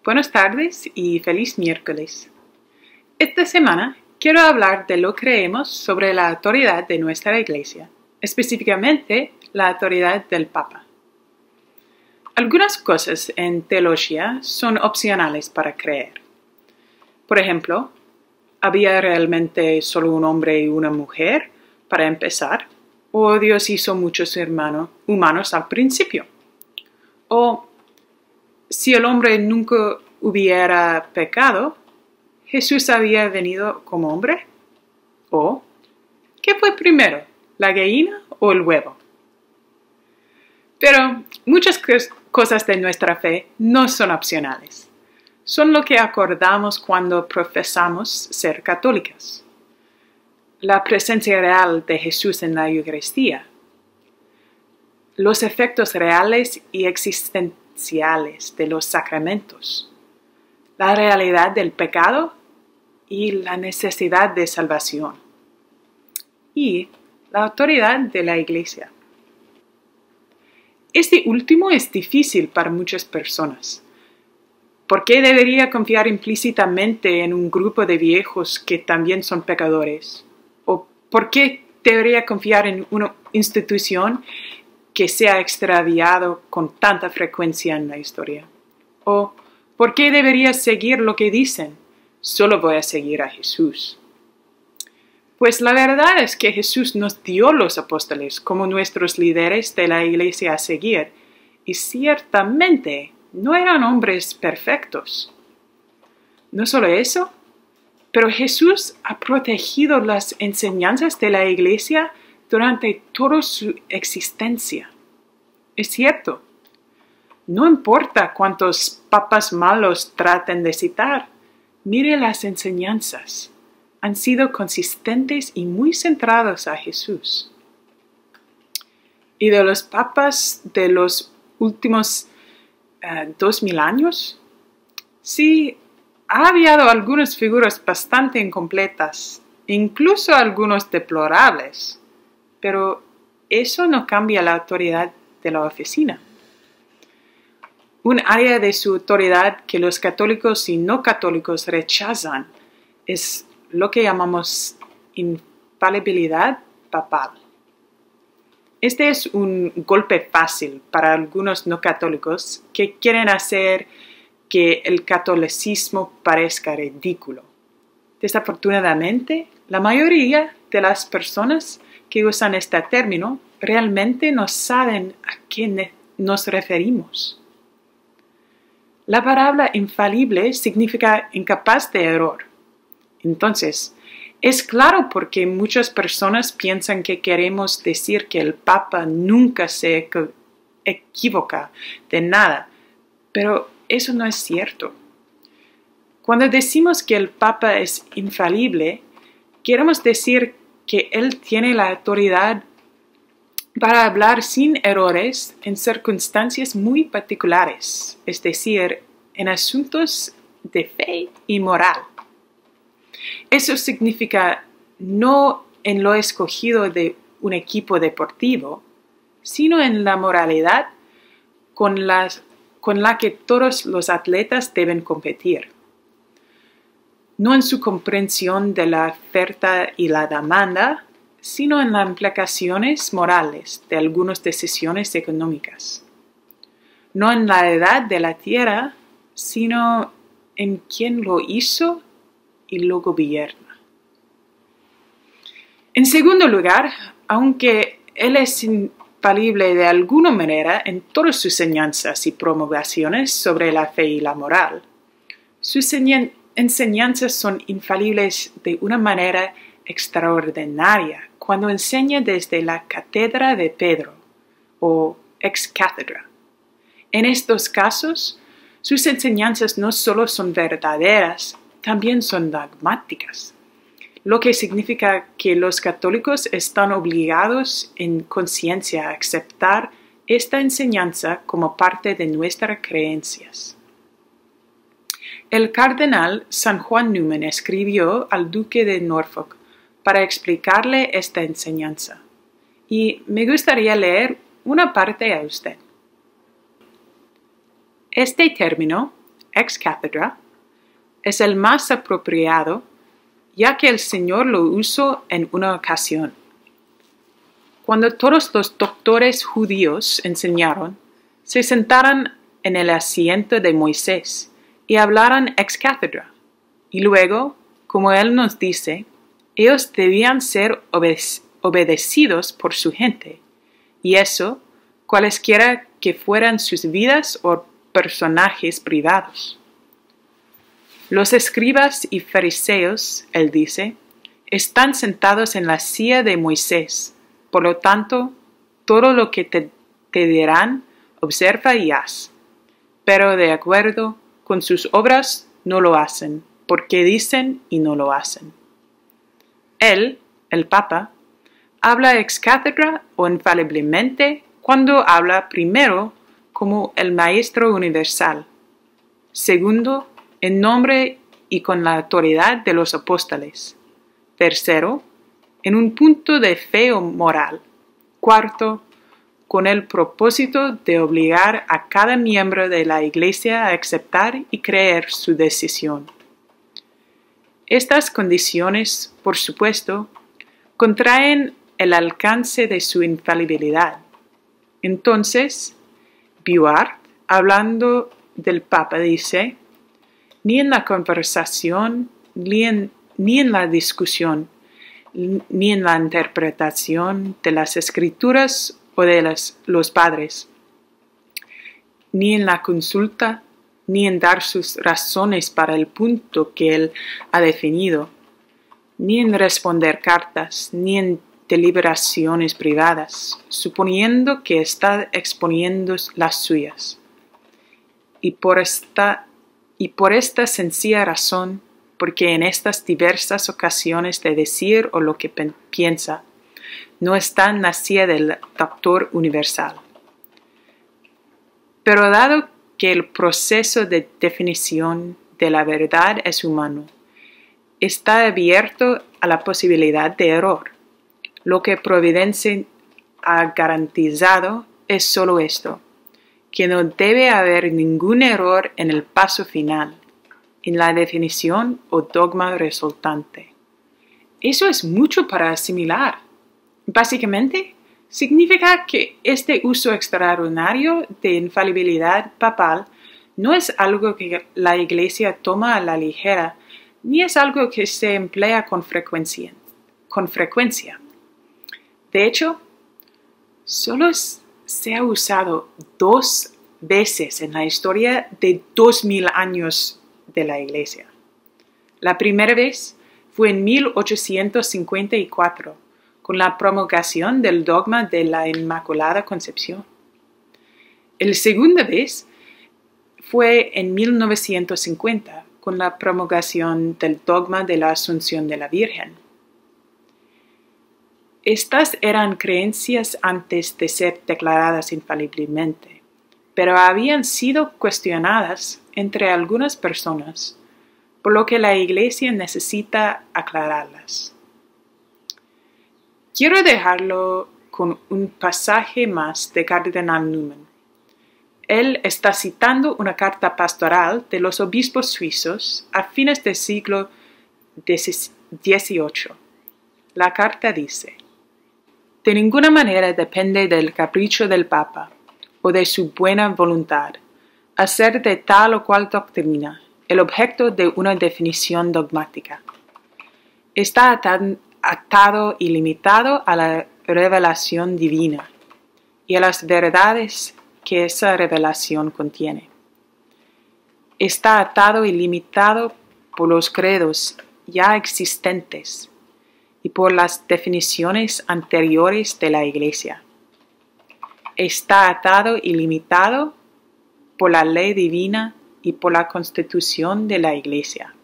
Buenas tardes y feliz miércoles. Esta semana quiero hablar de lo que creemos sobre la autoridad de nuestra Iglesia, específicamente la autoridad del Papa. Algunas cosas en teología son opcionales para creer. Por ejemplo, ¿había realmente solo un hombre y una mujer para empezar? ¿O Dios hizo muchos humanos al principio? ¿O si el hombre nunca hubiera pecado, Jesús había venido como hombre? ¿O qué fue primero, la gallina o el huevo? Pero muchas cosas de nuestra fe no son opcionales. Son lo que acordamos cuando profesamos ser católicas. La presencia real de Jesús en la Eucaristía. Los efectos reales y existenciales de los sacramentos. La realidad del pecado y la necesidad de salvación. Y la autoridad de la Iglesia. Este último es difícil para muchas personas. ¿Por qué debería confiar implícitamente en un grupo de viejos que también son pecadores? ¿O por qué debería confiar en una institución que se ha extraviado con tanta frecuencia en la historia? ¿O por qué debería seguir lo que dicen? Solo voy a seguir a Jesús. Pues la verdad es que Jesús nos dio los apóstoles como nuestros líderes de la Iglesia a seguir, y ciertamente no eran hombres perfectos. No solo eso, pero Jesús ha protegido las enseñanzas de la Iglesia durante toda su existencia. Es cierto, no importa cuántos papas malos traten de citar, mire las enseñanzas. Han sido consistentes y muy centrados a Jesús. Y de los papas de los últimos 2000 años, sí, ha habido algunas figuras bastante incompletas, incluso algunos deplorables, pero eso no cambia la autoridad de la oficina. Un área de su autoridad que los católicos y no católicos rechazan es lo que llamamos infalibilidad papal. Este es un golpe fácil para algunos no católicos que quieren hacer que el catolicismo parezca ridículo. Desafortunadamente, la mayoría de las personas que usan este término realmente no saben a qué nos referimos. La palabra infalible significa incapaz de error. Entonces, es claro por qué muchas personas piensan que queremos decir que el Papa nunca se equivoca de nada, pero eso no es cierto. Cuando decimos que el Papa es infalible, queremos decir que él tiene la autoridad para hablar sin errores en circunstancias muy particulares, es decir, en asuntos de fe y moral. Eso significa no en lo escogido de un equipo deportivo, sino en la moralidad con la que todos los atletas deben competir. No en su comprensión de la oferta y la demanda, sino en las implicaciones morales de algunas decisiones económicas. No en la edad de la tierra, sino en quién lo hizo y lo gobierna. En segundo lugar, aunque él es infalible de alguna manera en todas sus enseñanzas y promulgaciones sobre la fe y la moral, sus enseñanzas son infalibles de una manera extraordinaria cuando enseña desde la cátedra de Pedro o ex cátedra. En estos casos, sus enseñanzas no solo son verdaderas, también son dogmáticas, lo que significa que los católicos están obligados en conciencia a aceptar esta enseñanza como parte de nuestras creencias. El cardenal San Juan Newman escribió al duque de Norfolk para explicarle esta enseñanza, y me gustaría leer una parte a usted. Este término ex cathedra es el más apropiado, ya que el Señor lo usó en una ocasión. Cuando todos los doctores judíos enseñaron, se sentaron en el asiento de Moisés y hablaron ex cathedra. Y luego, como él nos dice, ellos debían ser obedecidos por su gente, y eso, cualesquiera que fueran sus vidas o personajes privados. Los escribas y fariseos, él dice, están sentados en la silla de Moisés. Por lo tanto, todo lo que te dirán, observa y haz. Pero de acuerdo con sus obras no lo hacen, porque dicen y no lo hacen. Él, el Papa, habla ex cátedra o infaliblemente cuando habla primero como el Maestro Universal, segundo, en nombre y con la autoridad de los apóstoles, tercero, en un punto de fe o moral, cuarto, con el propósito de obligar a cada miembro de la Iglesia a aceptar y creer su decisión. Estas condiciones, por supuesto, contraen el alcance de su infalibilidad. Entonces, Biouart, hablando del Papa, dice: ni en la conversación, ni en la discusión, ni en la interpretación de las Escrituras o de los padres, ni en la consulta, ni en dar sus razones para el punto que él ha definido, ni en responder cartas, ni en deliberaciones privadas, suponiendo que está exponiendo las suyas. Y por esta sencilla razón, porque en estas diversas ocasiones de decir o lo que piensa, no está nacida del doctor universal. Pero dado que el proceso de definición de la verdad es humano, está abierto a la posibilidad de error. Lo que Providencia ha garantizado es solo esto, que no debe haber ningún error en el paso final, en la definición o dogma resultante. Eso es mucho para asimilar. Básicamente, significa que este uso extraordinario de infalibilidad papal no es algo que la Iglesia toma a la ligera, ni es algo que se emplea con frecuencia. De hecho, solo se ha usado 2 veces en la historia de 2000 años de la Iglesia. La primera vez fue en 1854, con la promulgación del dogma de la Inmaculada Concepción. La segunda vez fue en 1950, con la promulgación del dogma de la Asunción de la Virgen. Estas eran creencias antes de ser declaradas infaliblemente, pero habían sido cuestionadas entre algunas personas, por lo que la Iglesia necesita aclararlas. Quiero dejarlo con un pasaje más de Cardenal Newman. Él está citando una carta pastoral de los obispos suizos a fines del siglo XVIII. La carta dice: de ninguna manera depende del capricho del Papa o de su buena voluntad hacer de tal o cual doctrina el objeto de una definición dogmática. Está atado y limitado a la revelación divina y a las verdades que esa revelación contiene. Está atado y limitado por los credos ya existentes y por las definiciones anteriores de la Iglesia. Está atado y limitado por la ley divina y por la constitución de la Iglesia.